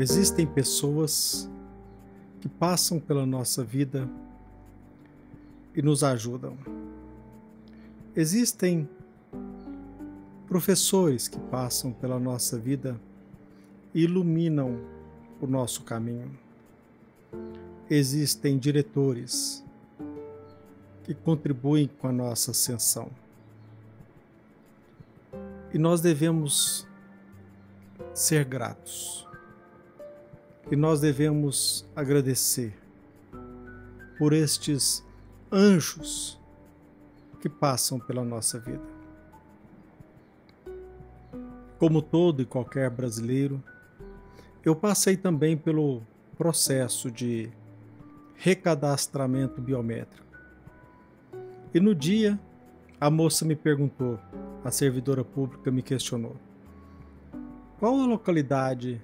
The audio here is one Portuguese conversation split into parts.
Existem pessoas que passam pela nossa vida e nos ajudam. Existem professores que passam pela nossa vida e iluminam o nosso caminho. Existem diretores que contribuem com a nossa ascensão. E nós devemos ser gratos. E nós devemos agradecer por estes anjos que passam pela nossa vida. Como todo e qualquer brasileiro, eu passei também pelo processo de recadastramento biométrico. E no dia, a moça me perguntou, a servidora pública me questionou: qual a localidade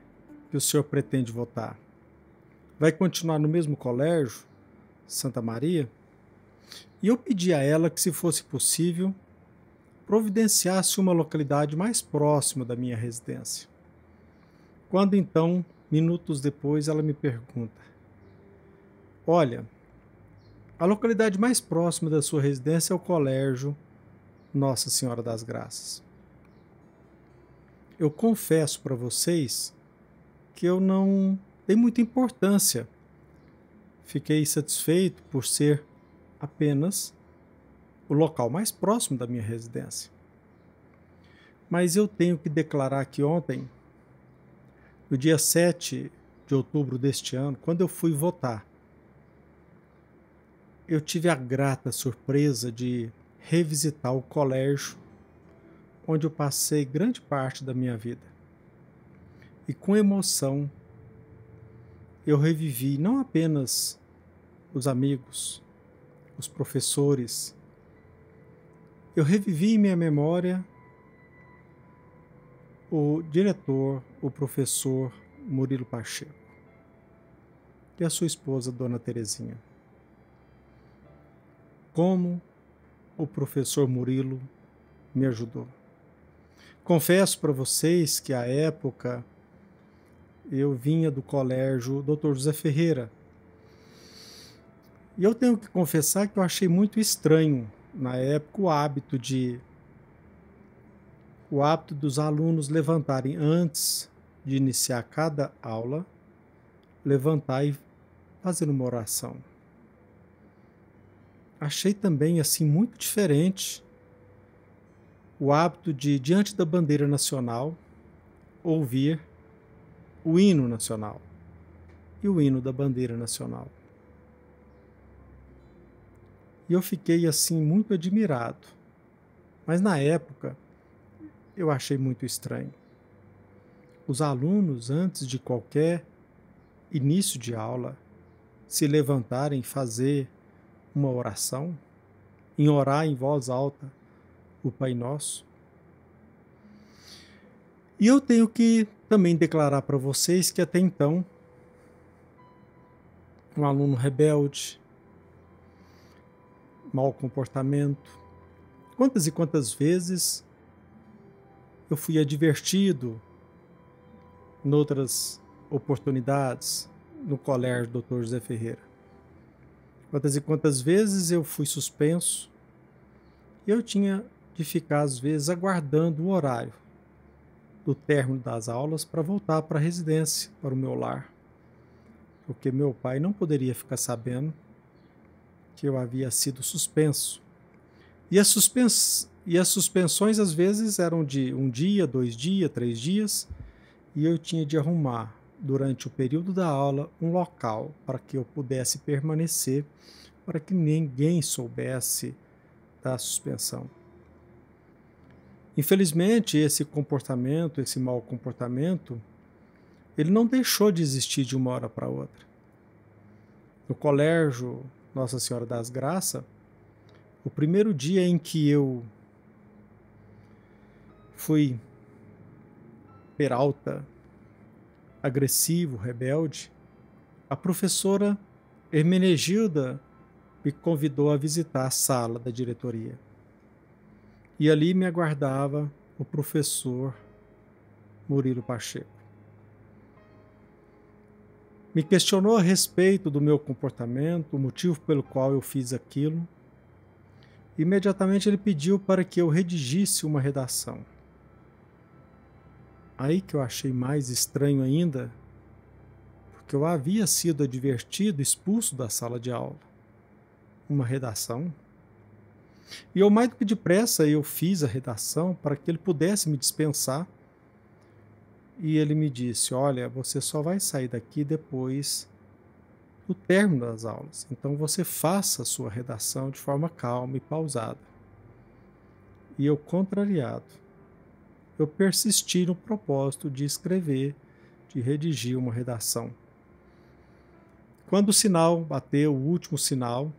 que o senhor pretende votar? Vai continuar no mesmo colégio, Santa Maria? E eu pedi a ela que, se fosse possível, providenciasse uma localidade mais próxima da minha residência. Quando então, minutos depois, ela me pergunta: olha, a localidade mais próxima da sua residência é o colégio Nossa Senhora das Graças. Eu confesso para vocês que eu não dei muita importância. Fiquei satisfeito por ser apenas o local mais próximo da minha residência. Mas eu tenho que declarar que ontem, no dia 7 de outubro deste ano, quando eu fui votar, eu tive a grata surpresa de revisitar o colégio onde eu passei grande parte da minha vida. E com emoção, eu revivi não apenas os amigos, os professores, eu revivi em minha memória o diretor, o professor Murilo Pacheco e a sua esposa, Dona Terezinha. Como o professor Murilo me ajudou. Confesso para vocês que, à época, eu vinha do colégio Dr. José Ferreira. E eu tenho que confessar que eu achei muito estranho, na época, o hábito dos alunos levantarem antes de iniciar cada aula, levantar e fazer uma oração. Achei também assim muito diferente o hábito de, diante da bandeira nacional, ouvir o hino nacional e o hino da bandeira nacional. E eu fiquei assim muito admirado, mas na época eu achei muito estranho. Os alunos, antes de qualquer início de aula, se levantarem e fazer uma oração, em orar em voz alta o Pai Nosso. E eu tenho que também declarar para vocês que até então, um aluno rebelde, mau comportamento, quantas e quantas vezes eu fui advertido noutras oportunidades no colégio Dr. José Ferreira. Quantas e quantas vezes eu fui suspenso e eu tinha de ficar, às vezes, aguardando o horário do término das aulas para voltar para a residência, para o meu lar, porque meu pai não poderia ficar sabendo que eu havia sido suspenso. E as suspensões, às vezes, eram de 1 dia, 2 dias, 3 dias, e eu tinha de arrumar, durante o período da aula, um local para que eu pudesse permanecer, para que ninguém soubesse da suspensão. Infelizmente, esse comportamento, esse mau comportamento, ele não deixou de existir de uma hora para outra. No colégio Nossa Senhora das Graças, o primeiro dia em que eu fui peralta, agressivo, rebelde, a professora Hermenegilda me convidou a visitar a sala da diretoria. E ali me aguardava o professor Murilo Pacheco. Me questionou a respeito do meu comportamento, o motivo pelo qual eu fiz aquilo. Imediatamente ele pediu para que eu redigisse uma redação. Aí que eu achei mais estranho ainda, porque eu havia sido advertido, expulso da sala de aula. Uma redação. E eu mais do que depressa eu fiz a redação para que ele pudesse me dispensar. E ele me disse, olha, você só vai sair daqui depois do término das aulas. Então você faça a sua redação de forma calma e pausada. E eu, contrariado, eu persisti no propósito de escrever, de redigir uma redação. Quando o sinal bateu, o último sinal,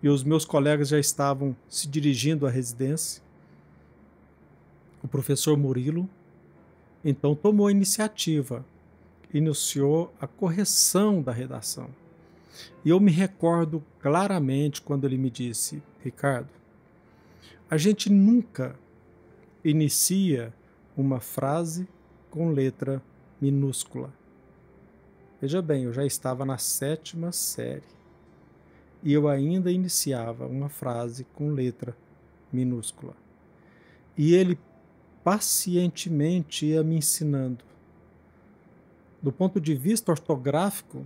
e os meus colegas já estavam se dirigindo à residência, o professor Murilo, então, tomou a iniciativa, iniciou a correção da redação. E eu me recordo claramente quando ele me disse, Ricardo, a gente nunca inicia uma frase com letra minúscula. Veja bem, eu já estava na 7ª série e eu ainda iniciava uma frase com letra minúscula. E ele pacientemente ia me ensinando. Do ponto de vista ortográfico,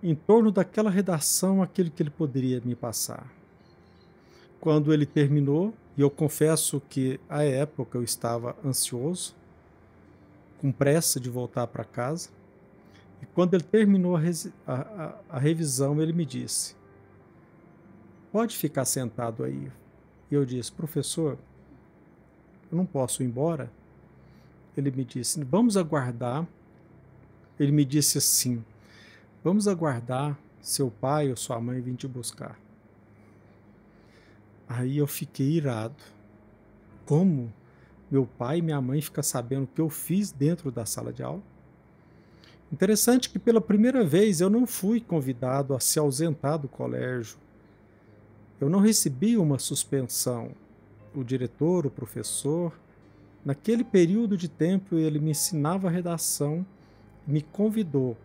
em torno daquela redação, aquilo que ele poderia me passar. Quando ele terminou, e eu confesso que à época eu estava ansioso, com pressa de voltar para casa, e quando ele terminou a revisão, ele me disse, pode ficar sentado aí. E eu disse, professor, eu não posso ir embora? Ele me disse, vamos aguardar. Ele me disse assim, vamos aguardar seu pai ou sua mãe vir te buscar. Aí eu fiquei irado. Como meu pai e minha mãe ficam sabendo o que eu fiz dentro da sala de aula? Interessante que pela primeira vez eu não fui convidado a se ausentar do colégio. Eu não recebi uma suspensão. O diretor, o professor, naquele período de tempo ele me ensinava a redação, me convidou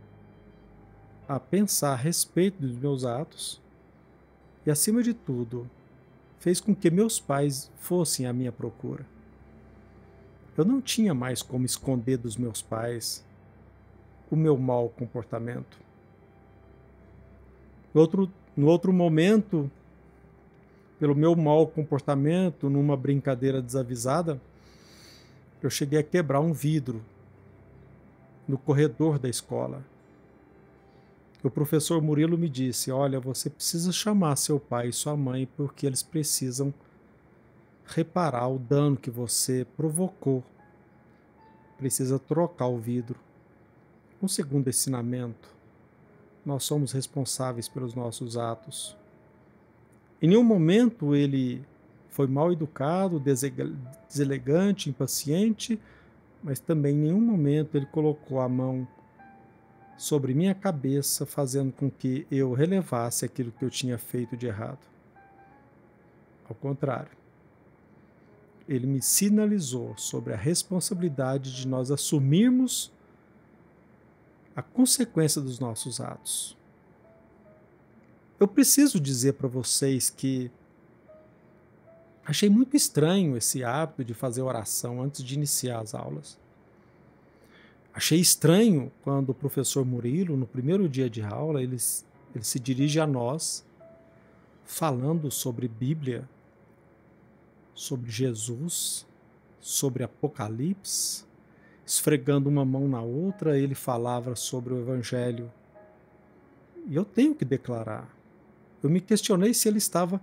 a pensar a respeito dos meus atos e, acima de tudo, fez com que meus pais fossem à minha procura. Eu não tinha mais como esconder dos meus pais o meu mau comportamento. No outro momento, pelo meu mau comportamento, numa brincadeira desavisada, eu cheguei a quebrar um vidro no corredor da escola. O professor Murilo me disse, olha, você precisa chamar seu pai e sua mãe porque eles precisam reparar o dano que você provocou. Precisa trocar o vidro. Um segundo ensinamento, nós somos responsáveis pelos nossos atos. Em nenhum momento ele foi mal educado, deselegante, impaciente, mas também em nenhum momento ele colocou a mão sobre minha cabeça, fazendo com que eu relevasse aquilo que eu tinha feito de errado. Ao contrário, ele me sinalizou sobre a responsabilidade de nós assumirmos a consequência dos nossos atos. Eu preciso dizer para vocês que achei muito estranho esse hábito de fazer oração antes de iniciar as aulas. Achei estranho quando o professor Murilo, no primeiro dia de aula, ele se dirige a nós falando sobre Bíblia, sobre Jesus, sobre Apocalipse, esfregando uma mão na outra, ele falava sobre o Evangelho. E eu tenho que declarar, eu me questionei se ele estava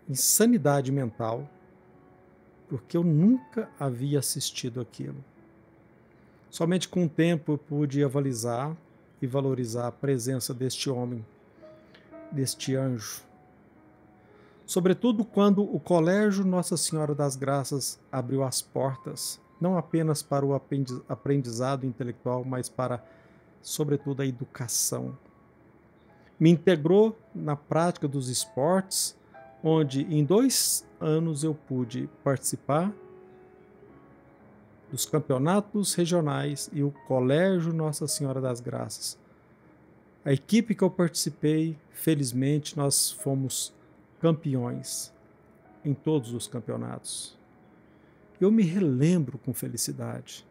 em sanidade mental, porque eu nunca havia assistido aquilo. Somente com o tempo eu pude avalizar e valorizar a presença deste homem, deste anjo. Sobretudo quando o Colégio Nossa Senhora das Graças abriu as portas, não apenas para o aprendizado intelectual, mas para, sobretudo, a educação. Me integrou na prática dos esportes, onde em 2 anos eu pude participar dos campeonatos regionais e o Colégio Nossa Senhora das Graças. A equipe que eu participei, felizmente, nós fomos campeões em todos os campeonatos. Eu me relembro com felicidade.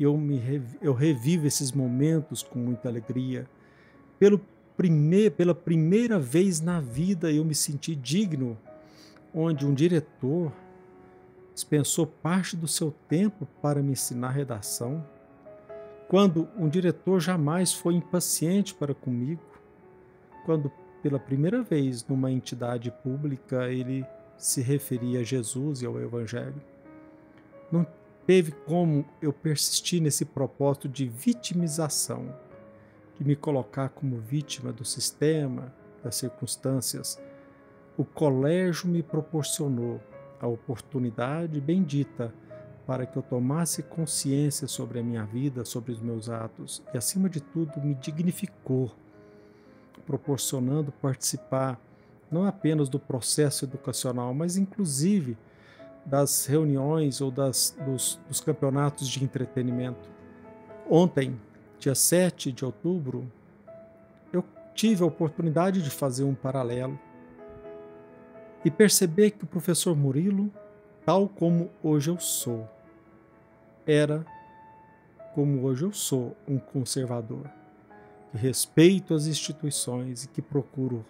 Eu revivo esses momentos com muita alegria. Pela primeira vez na vida eu me senti digno, onde um diretor dispensou parte do seu tempo para me ensinar redação, quando um diretor jamais foi impaciente para comigo, quando pela primeira vez numa entidade pública ele se referia a Jesus e ao Evangelho. Não teve como eu persistir nesse propósito de vitimização, de me colocar como vítima do sistema, das circunstâncias. O colégio me proporcionou a oportunidade bendita para que eu tomasse consciência sobre a minha vida, sobre os meus atos e, acima de tudo, me dignificou, proporcionando participar não apenas do processo educacional, mas inclusive das reuniões ou dos campeonatos de entretenimento. Ontem, dia 7 de outubro, eu tive a oportunidade de fazer um paralelo e perceber que o professor Murilo, tal como hoje eu sou, era, como hoje eu sou, um conservador, que respeito as instituições e que procuro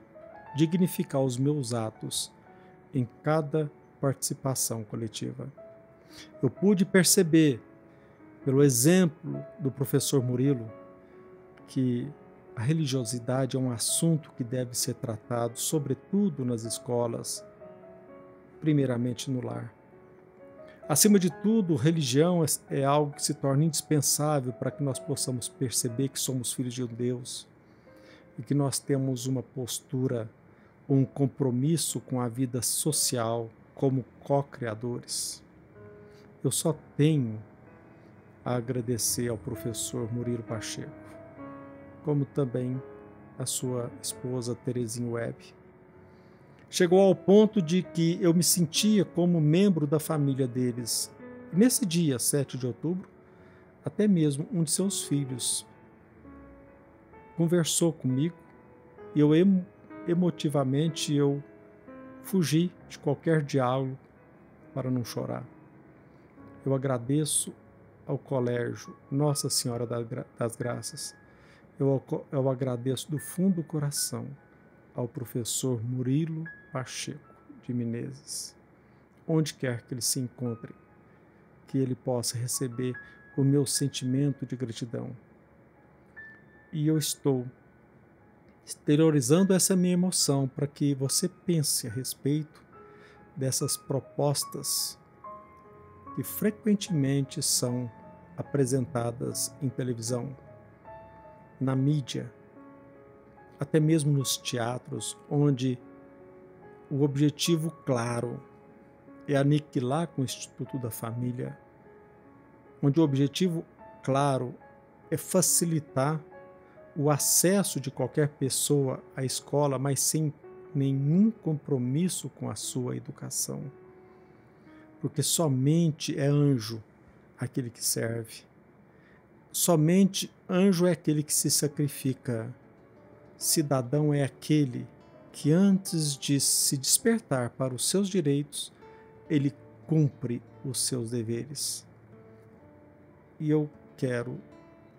dignificar os meus atos em cada participação coletiva. Eu pude perceber, pelo exemplo do professor Murilo, que a religiosidade é um assunto que deve ser tratado, sobretudo nas escolas, primeiramente no lar. Acima de tudo, religião é algo que se torna indispensável para que nós possamos perceber que somos filhos de Deus e que nós temos uma postura, um compromisso com a vida social como co-criadores. Eu só tenho a agradecer ao professor Murilo Pacheco, como também a sua esposa Terezinha Webb. Chegou ao ponto de que eu me sentia como membro da família deles. E nesse dia, 7 de outubro, até mesmo um de seus filhos conversou comigo e eu emotivamente eu fugi de qualquer diálogo para não chorar. Eu agradeço ao Colégio Nossa Senhora das Graças. Eu agradeço do fundo do coração ao professor Murilo Pacheco de Menezes, onde quer que ele se encontre, que ele possa receber o meu sentimento de gratidão. E eu estou exteriorizando essa minha emoção para que você pense a respeito dessas propostas que frequentemente são apresentadas em televisão, na mídia, até mesmo nos teatros, onde o objetivo claro é aniquilar com o Instituto da Família, onde o objetivo claro é facilitar o acesso de qualquer pessoa à escola, mas sem nenhum compromisso com a sua educação. Porque somente é anjo aquele que serve. Somente anjo é aquele que se sacrifica. Cidadão é aquele que, antes de se despertar para os seus direitos, ele cumpre os seus deveres. E eu quero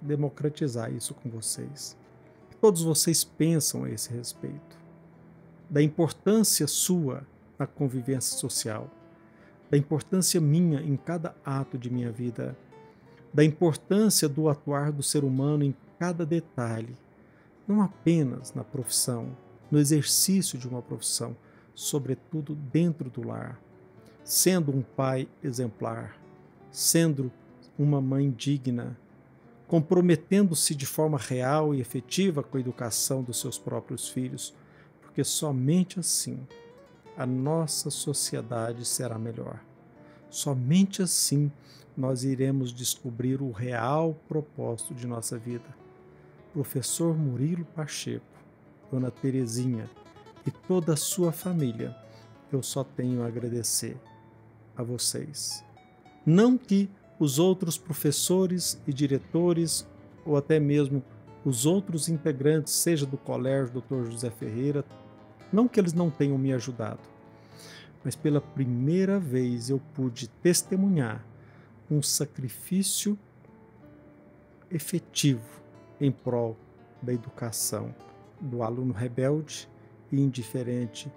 democratizar isso com vocês. Todos vocês pensam a esse respeito, da importância sua na convivência social, da importância minha em cada ato de minha vida, da importância do atuar do ser humano em cada detalhe, não apenas na profissão, no exercício de uma profissão, sobretudo dentro do lar, sendo um pai exemplar, sendo uma mãe digna, comprometendo-se de forma real e efetiva com a educação dos seus próprios filhos, porque somente assim a nossa sociedade será melhor. Somente assim nós iremos descobrir o real propósito de nossa vida. Professor Murilo Pacheco, Dona Terezinha e toda a sua família, eu só tenho a agradecer a vocês. Não que os outros professores e diretores, ou até mesmo os outros integrantes, seja do colégio Dr. José Ferreira, não que eles não tenham me ajudado, mas pela primeira vez eu pude testemunhar um sacrifício efetivo em prol da educação do aluno rebelde e indiferente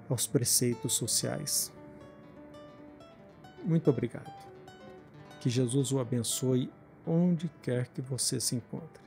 aos preceitos sociais. Muito obrigado. Que Jesus o abençoe onde quer que você se encontre.